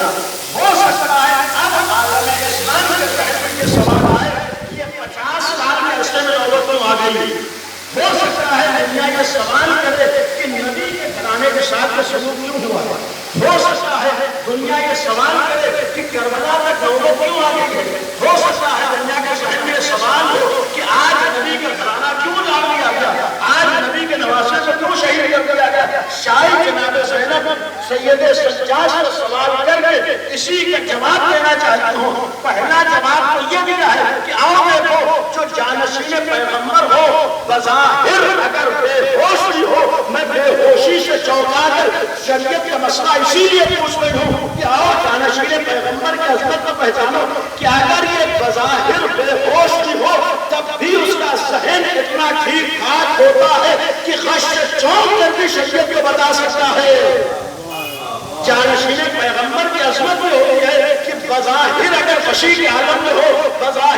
ہے۔ ہو سکتا ہے اب عالم اسلام کے ذہن میں یہ سوال آئے، یہ 50 سال میں عرصے میں نوبت کیوں آ گئی؟ ہو سکتا ہے دنیا یہ سوال کرے کہ نبی کے گھرانے کے ساتھ یہ سلوک کیوں ہوا؟ ہو سکتا ہے دنیا یہ سوال کرے کہ کربلا تک نوبت کیوں آ گئی ہے؟ ہو سکتا ہے دنیا کے ذہن میں یہ سوال ہو کہ آج نبی کا گھرانہ کیوں ڈال دیا گیا، آج نبی کے نواسے کو کیوں شہید کر دیا گیا؟ شاید جناب زینب سید سجاد سے سوال کر کے اسی کا جواب دینا چاہتا ہوں۔ پہلا جواب تو یہ دیا ہے کہ آؤ دیکھو، جو جانشین پیغمبر ہو بظاہر اگر بے ہوش بھی ہو، میں بے ہوشی سے چونکا کر شریعت کا مسئلہ اسی لیے پوچھ رہی ہوں کہ آؤ جانشین پیغمبر کی عظمت کو پہچانو کہ اگر یہ بظاہر بے ہوش بھی ہو تب بھی اس کا ذہن اتنا ٹھیک ٹھاک ہوتا ہے کہ غش سے چونک کر بھی شریعت کو بتا سکتا ہے۔ جانشین پیغمبر کی عظمت میں ہوتی ہے کہ بظاہر اگر غشی کے عالم میں ہو، بظاہر